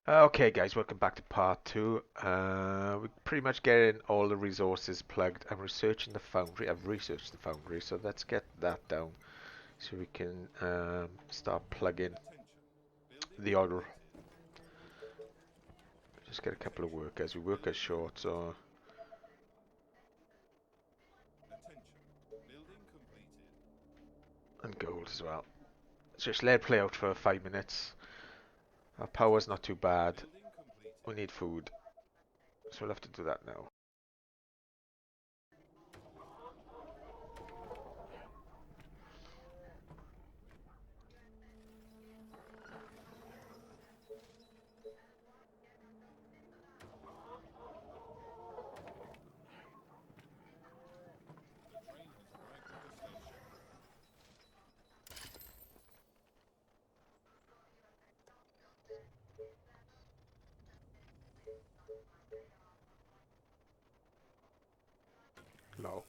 Okay, guys, welcome back to part two. We're pretty much getting all the resources plugged. I'm researching the foundry. I've researched the foundry, so let's get that down so we can start plugging the oil. Just get a couple of workers. We workers short, so and gold as well. So just let it play out for 5 minutes. Our power's not too bad. We need food, so we'll have to do that now. Low.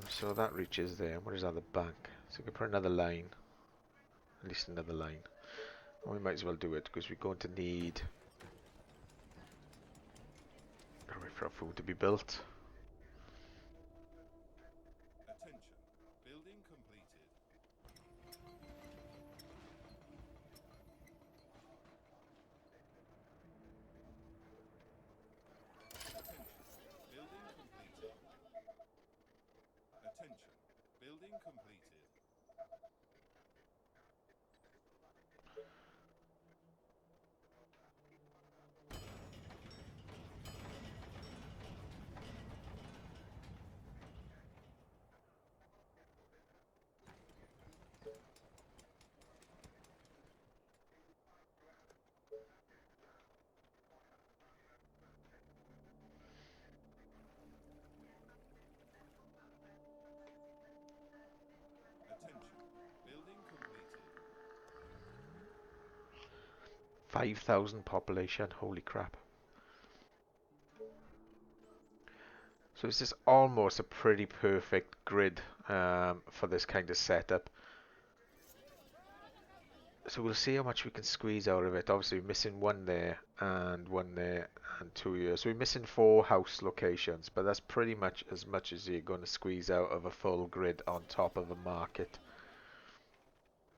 So that reaches there. What is that? The bank. So we can put another line, at least another line. We might as well do it because we're going to need for our food to be built. Attention, building completed. 5,000 population, holy crap. So this is almost a pretty perfect grid for this kind of setup. So we'll see how much we can squeeze out of it. Obviously we're missing one there and two here. So we're missing 4 house locations, but that's pretty much as you're going to squeeze out of a full grid on top of a market.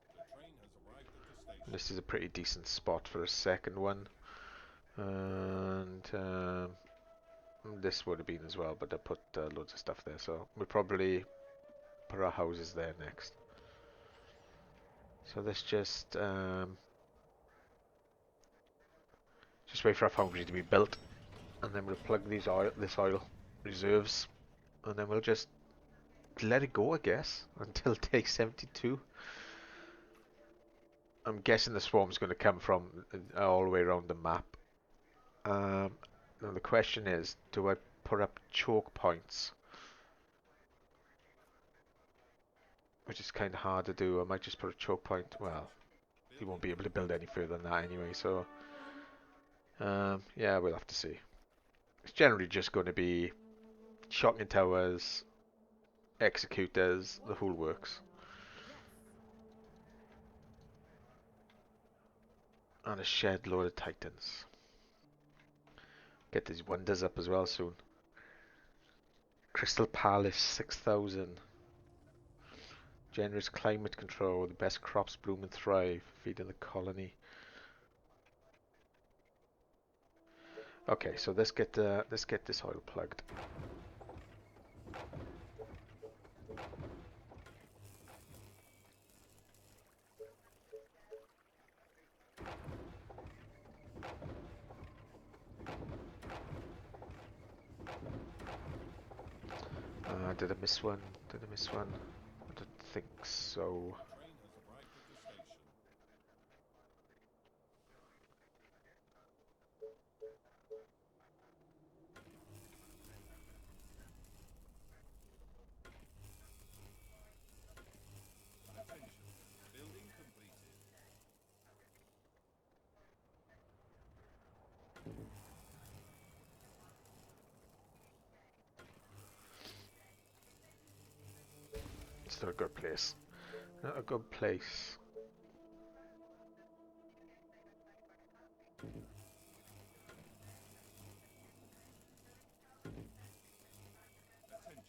The train has arrived at the station. This is a pretty decent spot for a second one. And this would have been as well, but I put loads of stuff there, so we'll probably put our houses there next. So let's just wait for our foundry to be built, and then we'll plug this oil reserves, and then we'll just let it go, I guess, until day 72. I'm guessing the swarm's going to come from all the way around the map. Now the question is, do I put up choke points? Which is kind of hard to do. I might just put a choke point. Well, you won't be able to build any further than that anyway, so yeah, we'll have to see. It's generally just going to be shotgun towers, executors, the whole works. And a shed load of titans. Get these wonders up as well soon. Crystal Palace 6,000. Generous climate control, the best crops bloom and thrive, feeding the colony. Okay, so let's get this oil plugged. Did I miss one? Did I miss one? I don't think so. The train has arrived at the station. Attention, building completed. It's not a good place. Not a good place. Attention.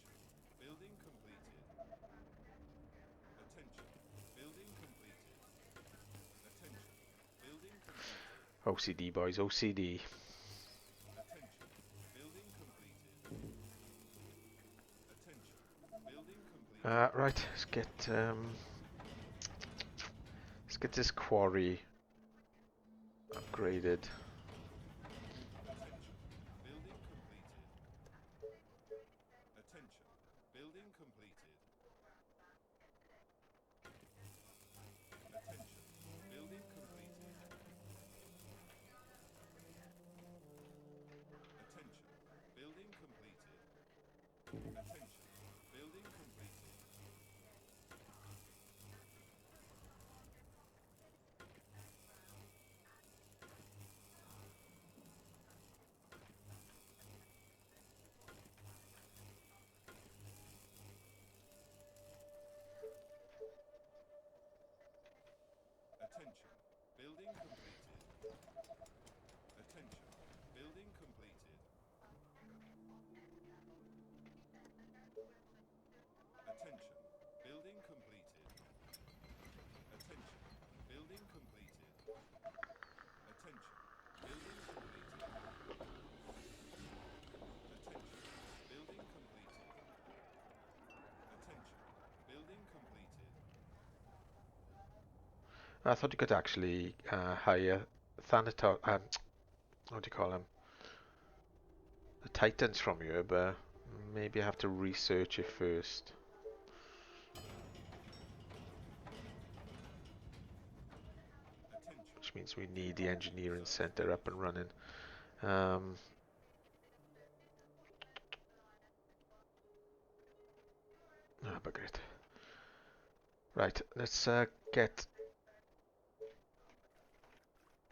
Building completed. Attention. Building completed. Attention. Building completed. OCD boys, OCD. Attention. Building completed. Attention. Building completed. Right, let's get this quarry upgraded. Attention. Building completed. Attention. Building completed. Attention. Building completed. Attention. Building completed. Attention. Building completed. Attention. Building completed. Attention. Building completed. Attention. Building completed. Attention. Building completed. Attention. Building completed. Attention. Building completed. Attention. Building completed. I thought you could actually hire Thanatos, what do you call them? The Titans from you, but maybe I have to research it first. Attention. Which means we need the engineering center up and running. Um, bugger it. Right, let's get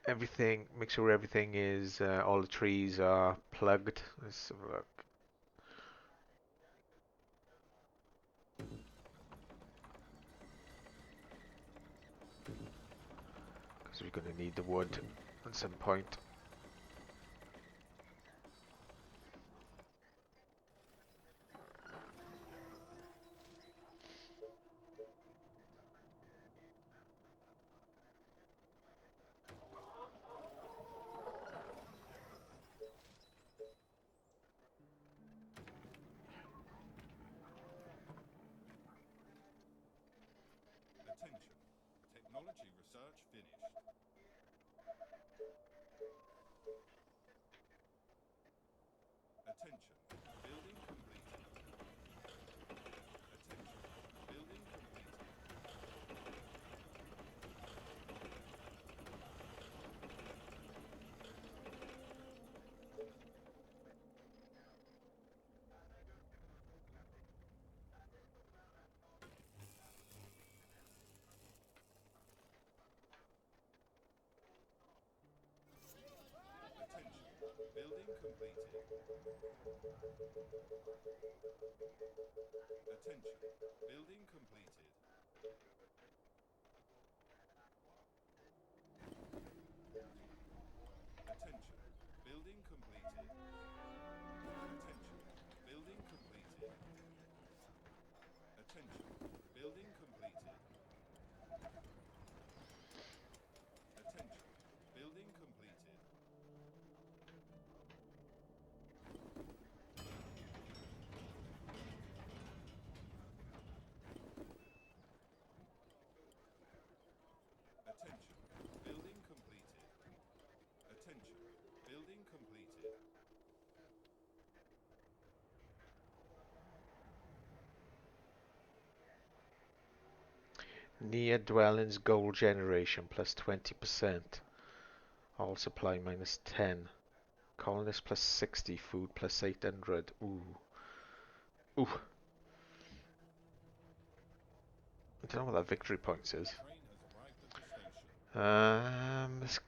everything, make sure everything is, all the trees are plugged. Let's have a look. Because we're going to need the wood at some point. Attention. Technology research finished. Attention. Building completed. Attention. Building completed. Attention. Building completed. Attention. Building completed. Attention. Building completed. Attention. Building completed. Attention. Building completed. Attention. Building completed. Attention. Building completed. Attention. Building completed. Near dwellings gold generation plus 20%. All supply minus 10. Colonist plus 60. Food plus 800. Ooh. Ooh. I don't know what that victory points is. Train has arrived at the station. Let's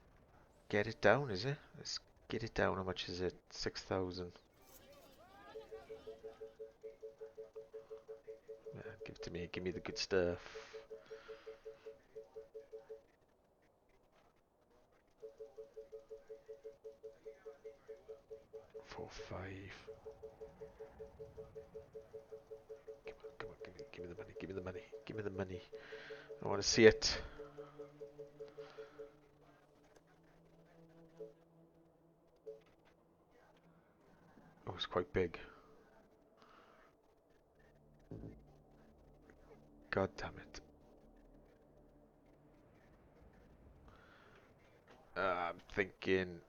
get it down, is it? Let's get it down. How much is it? 6,000. Yeah, give it to me. Give me the good stuff. Four, five. Come on, give me the money, give me the money, give me the money. I want to see it. Oh, it's quite big. God damn it. I'm thinking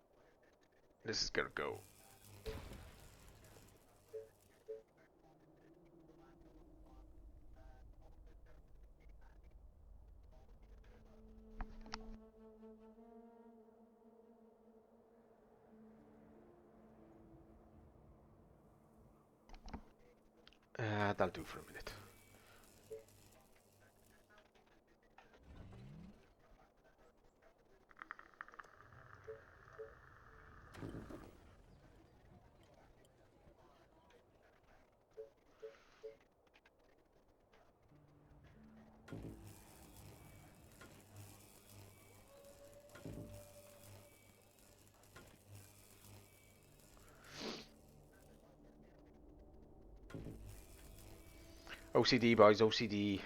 this is gonna go. That'll do for a minute. OCD, boys, OCD.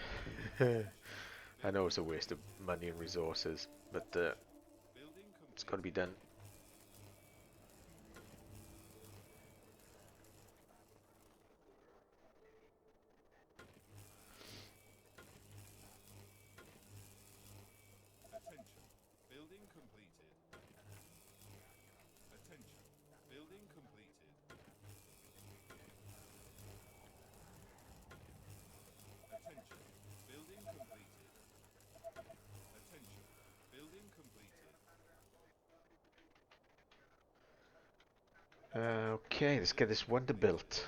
I know it's a waste of money and resources, but it's got to be done. Attention. Building completed. Attention. Building completed. Attention. Building completed. Attention. Building completed. Okay, let's get this wonder built.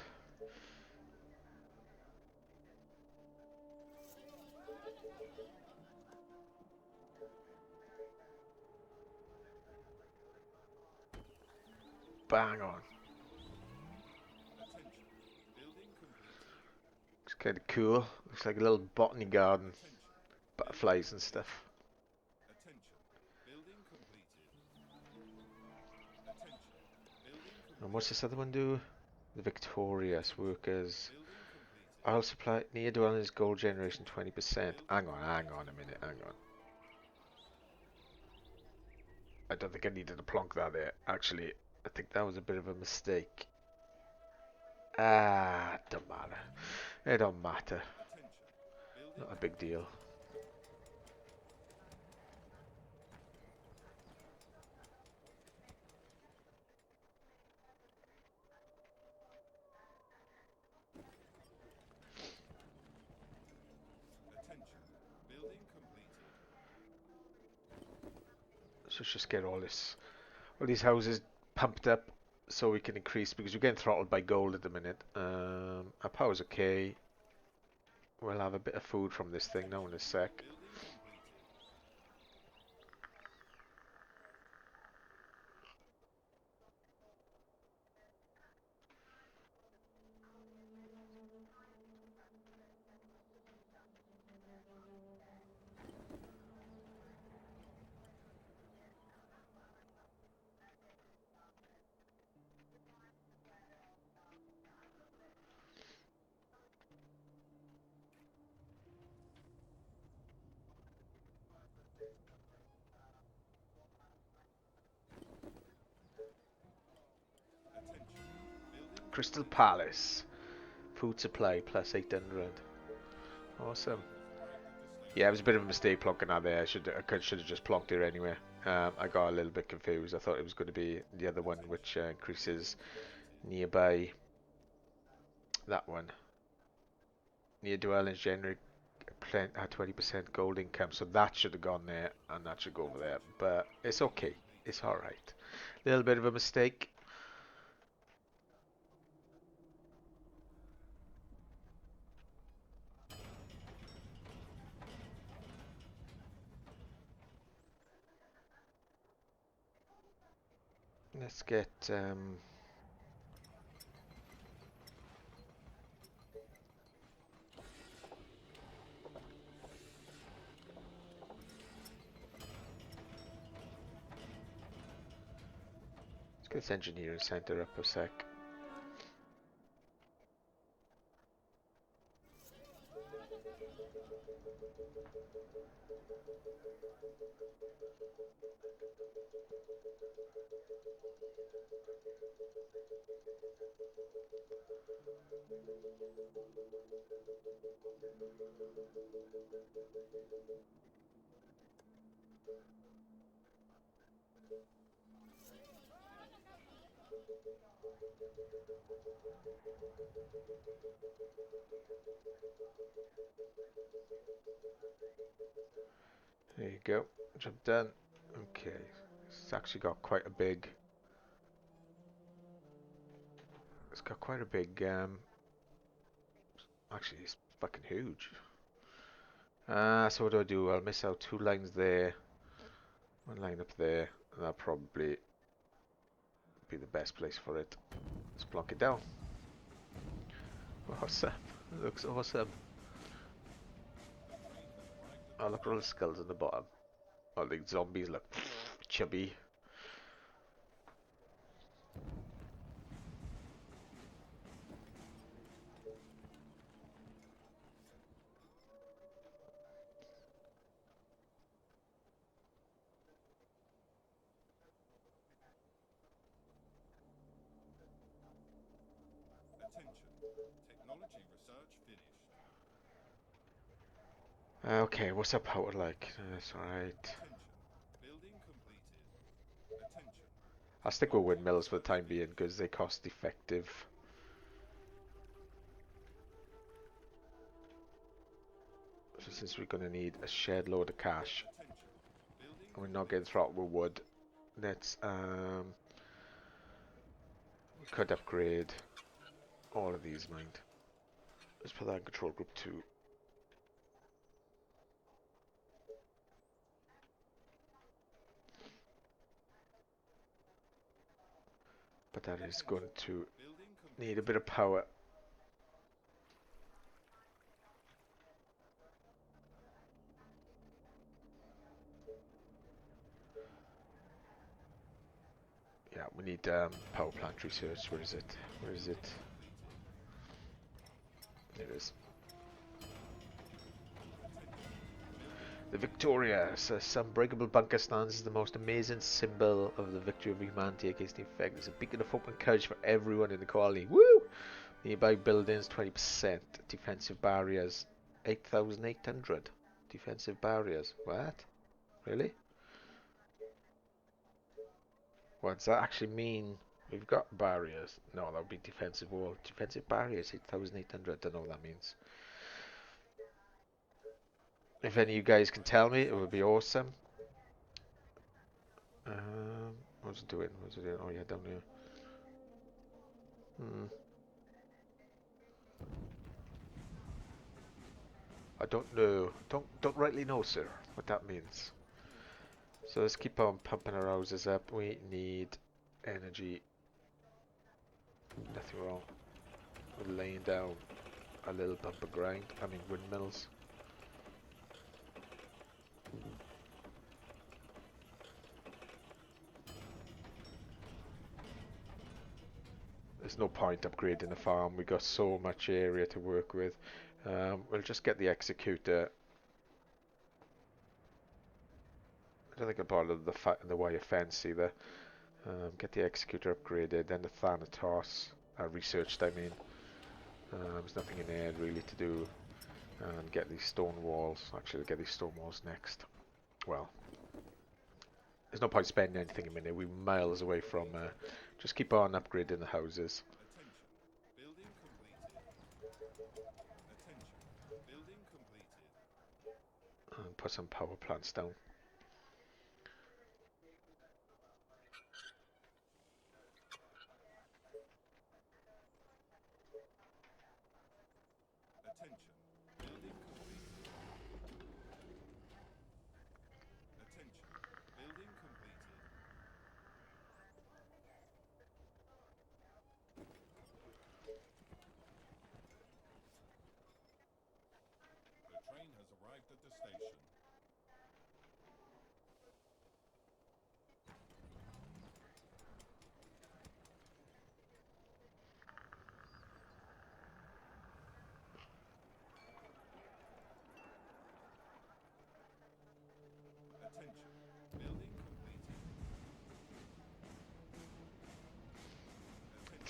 Bang on. Attention. Building completed. It's kind of cool. Looks like a little botany garden. Attention. Butterflies and stuff. Attention. Building completed. Attention. Building And what's completed. this other one do? The Victorious workers. Building completed. I'll supply near dwellings gold generation 20%. Hang on a minute, hang on. I don't think I needed to plonk that there. Actually, I think that was a bit of a mistake. Ah, don't matter. It don't matter. Attention. Building Not a big deal. Attention. Building completed. So let's just get all these houses pumped up so we can increase, because we're getting throttled by gold at the minute. Our power's okay. We'll have a bit of food from this thing now in a sec. Building completed. Attention. Building Crystal completed. Palace. Food supply plus 800. Awesome. Yeah, it was a bit of a mistake plonking that there. I should have just plonked it anyway. I got a little bit confused. I thought it was going to be the other one, which increases nearby. That one. Near dwellings generate 20% gold income. So that should have gone there, and that should go over there. But it's okay. It's alright. Little bit of a mistake. Let's get Get this engineering center up a sec. There you go. Job done. Okay. It's actually got quite a big. It's got quite a big. Actually, it's fucking huge. So what do? I'll miss out 2 lines there, 1 line up there, and that'll probably be the best place for it. Let's block it down. What's up? It looks awesome. Oh, look at all the skulls on the bottom. Oh, the zombies look chubby. Attention. Technology research finished. Okay, what's our power like? That's alright. Attention. Building completed. Attention. I'll stick with windmills for the time being because they cost effective. So since we're going to need a shed load of cash, Attention. Building and we're not getting throttled with wood, let's we could upgrade all of these, mind. Let's put that in control group 2. But that is going to need a bit of power. Yeah, we need power plant research. Where is it? Where is it? There it is. The Victoria says unbreakable bunker stands as the most amazing symbol of the victory of humanity against the infected. It's a beacon of hope and courage for everyone in the colony. Woo! Nearby buildings 20%. Defensive barriers 8,800. Defensive barriers. What? Really? What does that actually mean? We've got barriers. No, that would be defensive wall. Defensive barriers 8,800. Don't know what that means. If any of you guys can tell me, it would be awesome. What's it doing? What's it doing? Oh yeah, down here. I don't know. Don't rightly know, sir, what that means. So let's keep on pumping our houses up. We need energy. Nothing wrong with laying down a little bumper grind. I mean windmills. There's no point upgrading the farm. We got so much area to work with. We'll just get the executor. I don't think I bothered the wire fence either. Get the executor upgraded, then the Thanatos researched. I mean, there's nothing in there really to do. And get these stone walls. Actually, get these stone walls next. Well, there's no point spending anything a minute. We're miles away from. Just keep on upgrading the houses. Attention. Building completed. Attention. Building completed. And put some power plants down. Attention. Building completed. Attention. Building completed. The train has arrived at the station.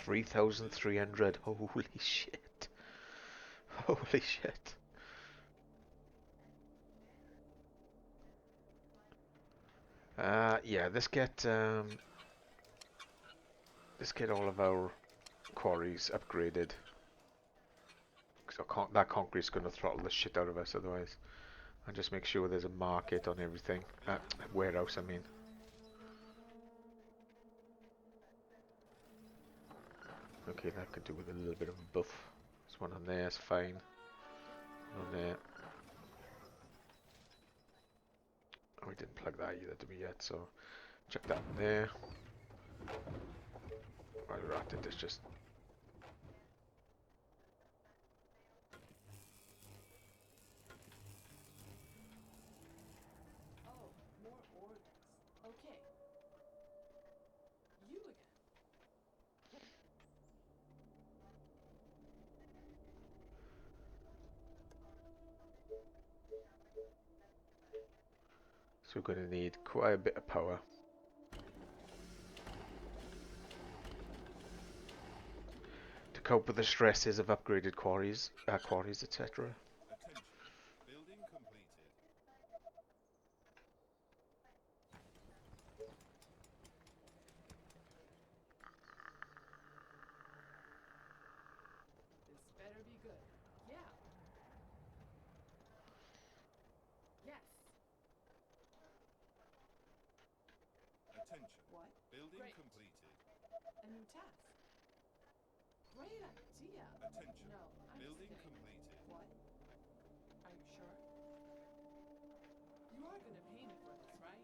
3,300. Holy shit. Holy shit. Yeah, let's get all of our quarries upgraded. Because that concrete's going to throttle the shit out of us otherwise. And just make sure there's a market on everything. Warehouse, I mean. Okay, that could do with a little bit of a buff. There's one on there, it's fine. One on there. Oh, we didn't plug that either, did we yet? So, check that in there. While we're at it, it's just... Oh, more orders. Okay. You again. So we're going to need quite a bit of power. To cope with the stresses of upgraded quarries, etc. Attention. Building completed. This better be good. Yeah. Yes. Attention. What? Building Great. completed. A new task. Great idea. Attention. No, I'm Building just kidding. completed. What? Are you sure? You are gonna pay me for this, right?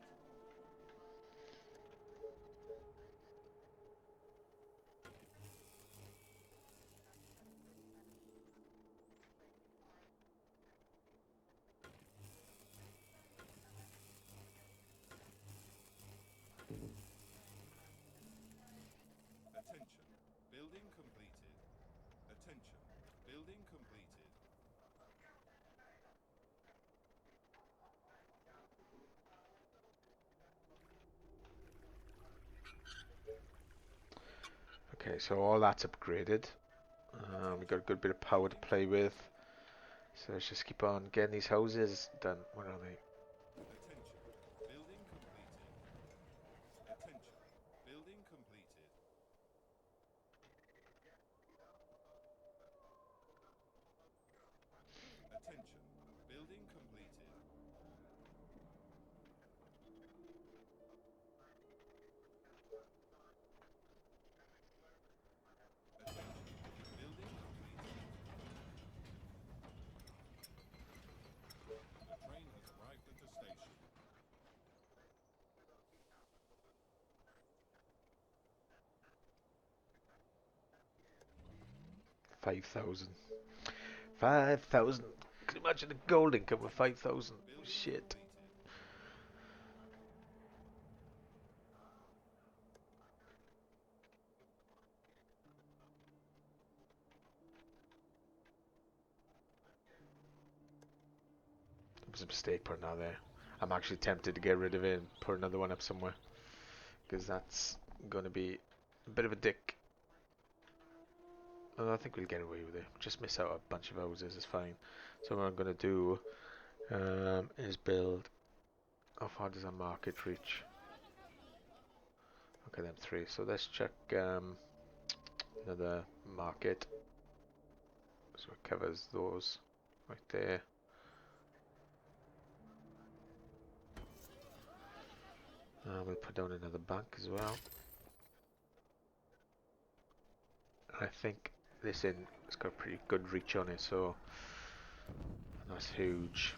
Attention. Building completed. Attention. Building completed. Okay, so all that's upgraded. We've got a good bit of power to play with. So let's just keep on getting these houses done. Where are they? Attention. Building completed. Attention. Building completed. Attention. Building completed. Attention. Building completed. The train has arrived at the station. 5,000. 5,000. Can you imagine the gold income with 5,000? Building Shit. completed. It was a mistake putting that there. I'm actually tempted to get rid of it and put another one up somewhere. Because that's going to be a bit of a dick. I think we'll get away with it. Just miss out a bunch of houses, it's fine. So what I'm going to do is build... How far does our market reach? Okay, them 3. So let's check another market. So it covers those right there. We'll put down another bank as well. I think this inn has got a pretty good reach on it, so that's huge.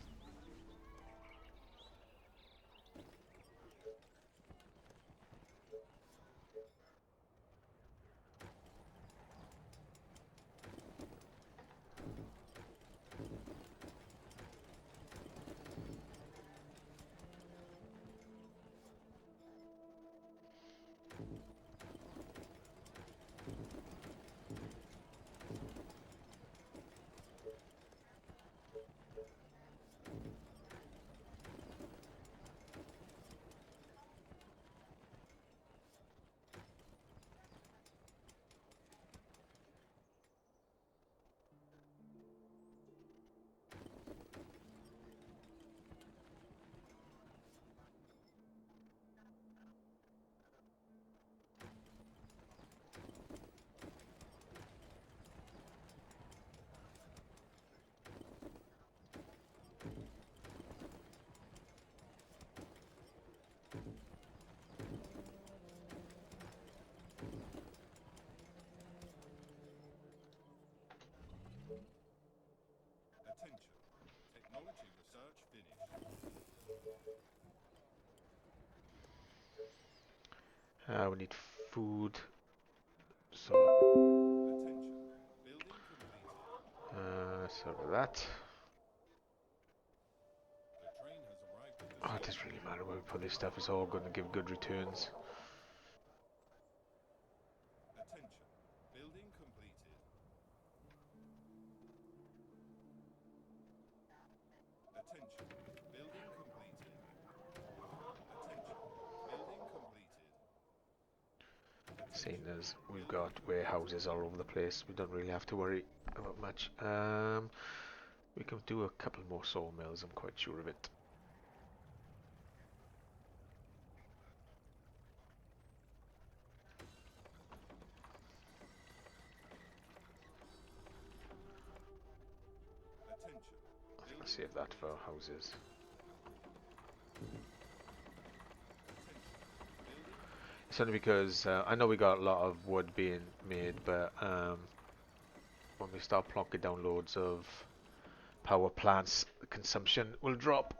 We need food. So, Attention. Building completed. so that. The train has arrived at the Oh, it doesn't station. really matter where we put this stuff. It's all going to give good returns. Attention. Building completed. Attention. Building completed. Attention. Building completed. Seeing Attention. as we've Building got completed. warehouses all over the place, we don't really have to worry about much. We can do a couple more sawmills, I'm quite sure of it. Attention. Let's Building save that for completed. houses. Attention. Building completed. It's only because I know we got a lot of wood being made, but when we start plonking down loads of power plants, the consumption will drop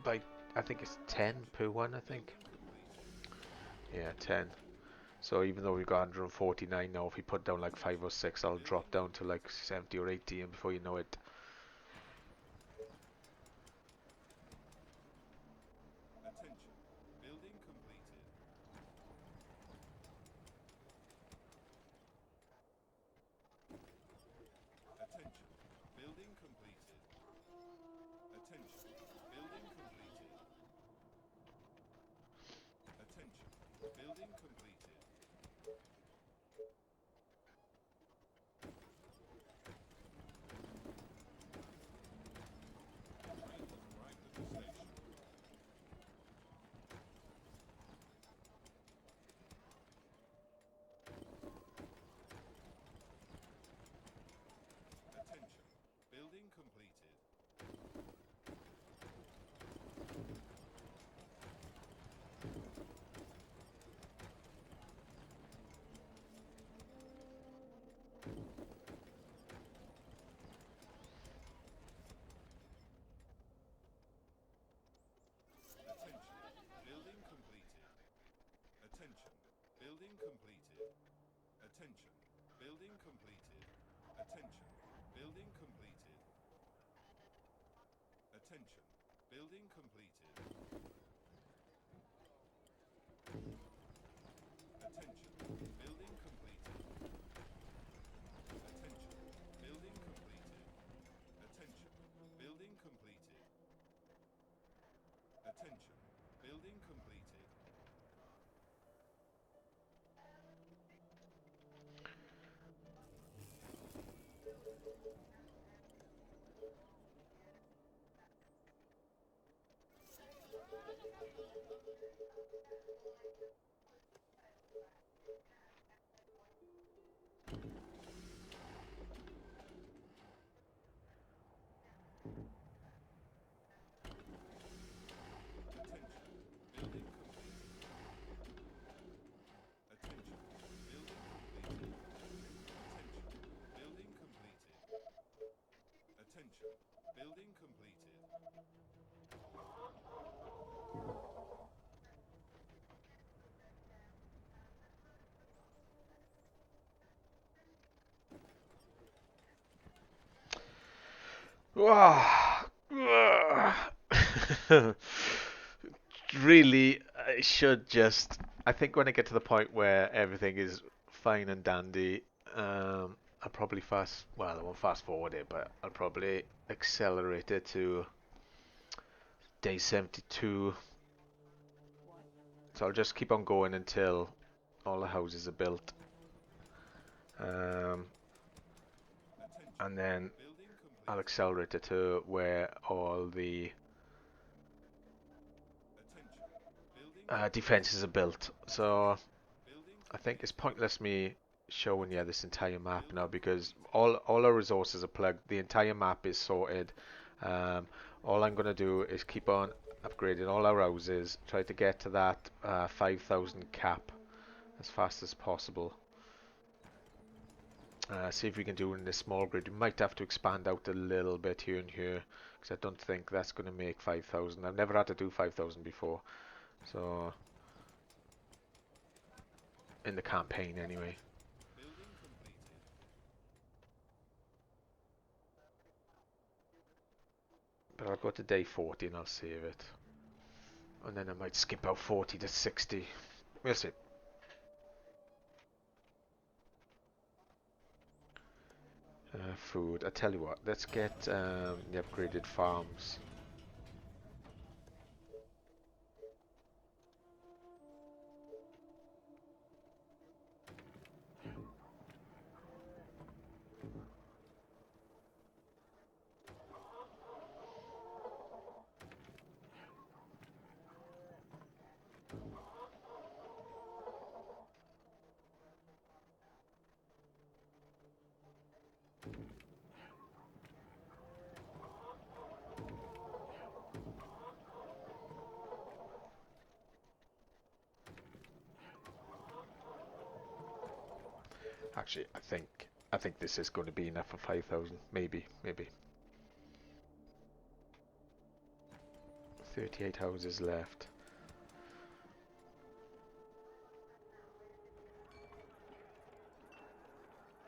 by, I think it's 10 Attention. per one, I think. Building completed. Yeah, 10. So even though we've got 149 now, if we put down like 5 or 6, I'll drop Building down to completed. like 70 or 80, and before you know it, Attention. Building completed. Attention. Building completed. Attention. Building completed. Attention. Building completed. The train has arrived at the station. Attention. Building completed. Attention. Building completed. Attention. Building completed. Attention. Building completed. Attention. Building completed. Attention. Building completed. Attention. Building completed. Attention. Building completed. Attention. Building completed. Attention. Building completed. Attention. Building completed. Attention. Building completed. Attention. Building completed. Attention. Building completed. ah, really, I should just. I think when I get to the point where everything is fine and dandy, I'll probably fast. Well, I won't fast forward it, but I'll probably accelerate it to day 72. So I'll just keep on going until all the houses are built, um, Attention. and then Building I'll completed. accelerate it to where all the Attention. Building completed. defenses are built. So Attention. Building I think it's completed. pointless me showing you Attention. this entire map now, Building because completed. all our resources are plugged. The entire map is sorted. Um, all I'm going to do is keep on upgrading all our houses, try to get to that 5,000 cap as fast as possible. See if we can do it in a small grid. We might have to expand out a little bit here and here, because I don't think that's going to make 5,000. I've never had to do 5,000 before, so in the campaign anyway. Building completed. But I'll go to day 40 and I'll save it. And then I might skip out 40 to 60. We'll see. Food. I tell you what, let's get the upgraded farms. Actually, I think this is going to be enough for 5,000. Maybe. 38 houses left.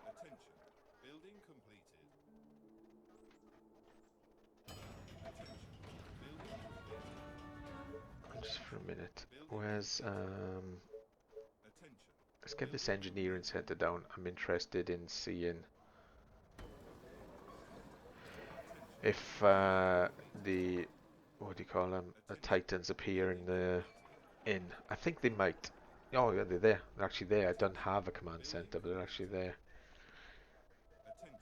Attention. Building completed. Attention. Building completed. Just for a minute. Where's Attention. let's get this engineering center down. I'm interested in seeing if the what do you call them? The Titans appear in the inn. I think they might. Oh yeah, they're there. They're actually there. I don't have a command center, but they're actually there. Attention.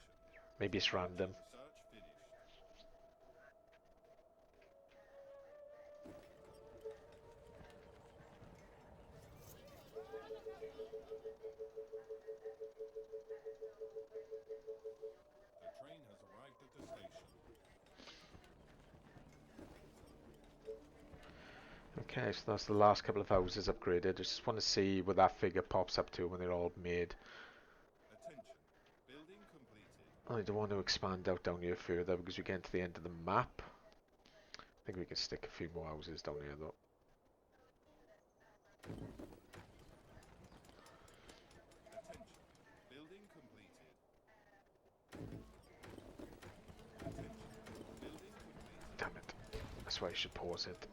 Maybe it's random. Search finished. The train has arrived at the station. Okay, so that's the last couple of houses upgraded. I just want to see what that figure pops up to when they're all made. Attention. Building completed. I don't want to expand out down here further because we're getting to the end of the map. I think we can stick a few more houses down here though. Attention. Building completed. Attention. Building completed. Damn it. That's why I should pause it.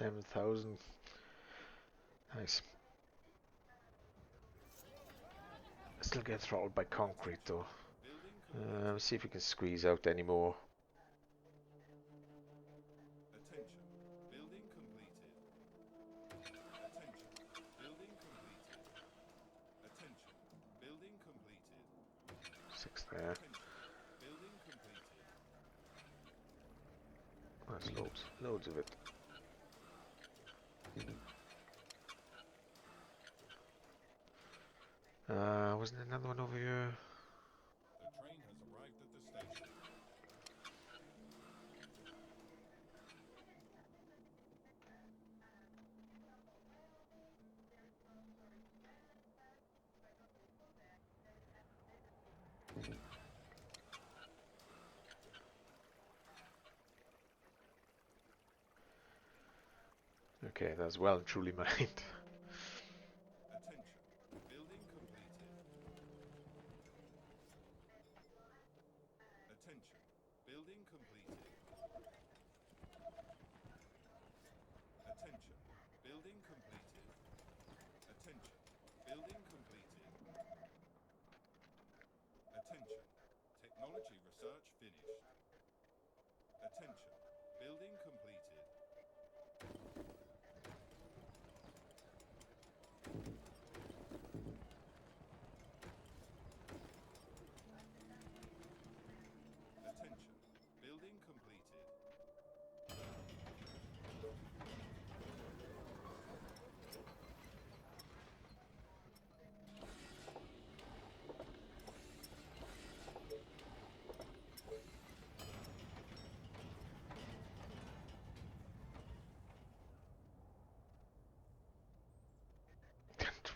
$7,000. Nice. Still get throttled by concrete though. Building completed. Let's see if we can squeeze out any more. Attention. Building completed. Attention. Building completed. Attention. Building completed. 6 there. Attention. Building completed. That's loads of it. Wasn't there another one over here? The train has arrived at the station. Okay, that's well and truly mined. Attention. Building completed. Attention. Building completed. Attention. Building completed. Attention. Building completed. Attention. Technology research finished. Attention. Building completed. Attention. Building completed.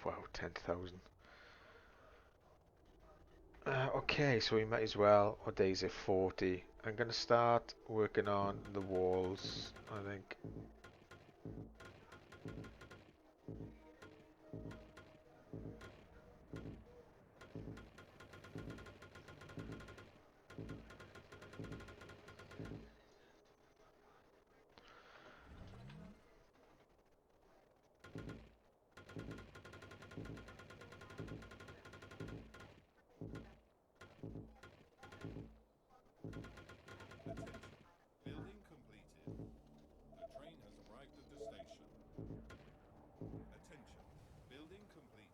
Wow, 10,000. Okay, so we might as well. What day is it? 40. I'm gonna start working on the walls, I think. Attention. Building completed. The train has arrived at the station. Attention. Building completed.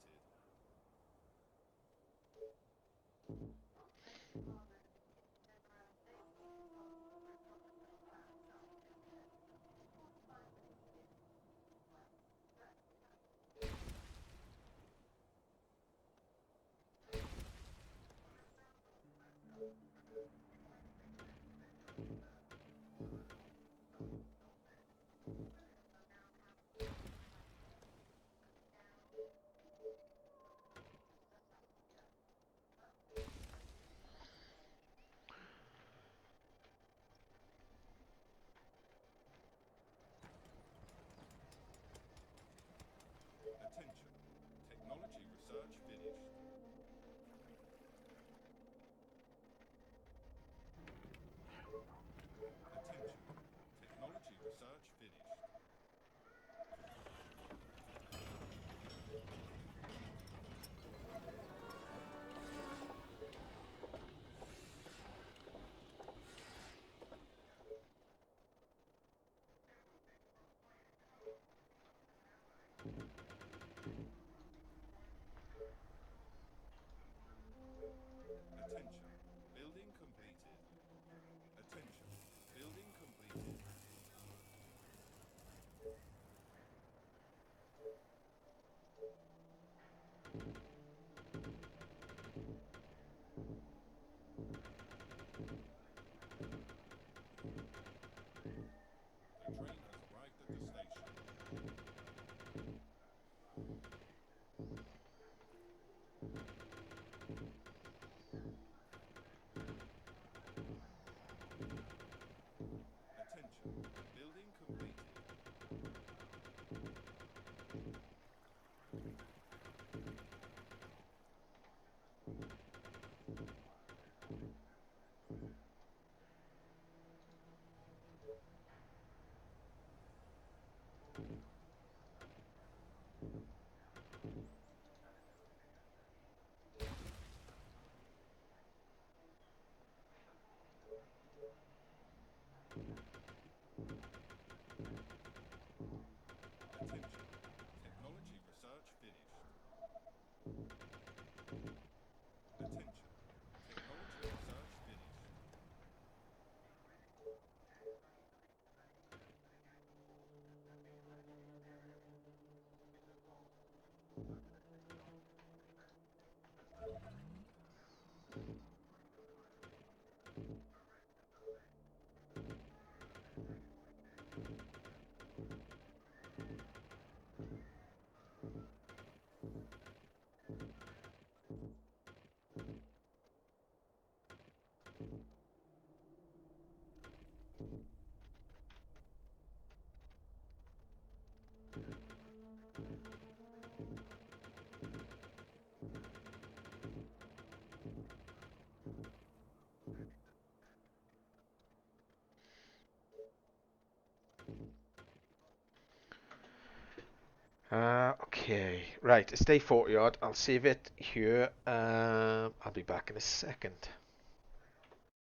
Okay, right, stay 40 yard. I'll save it here. I'll be back in a second.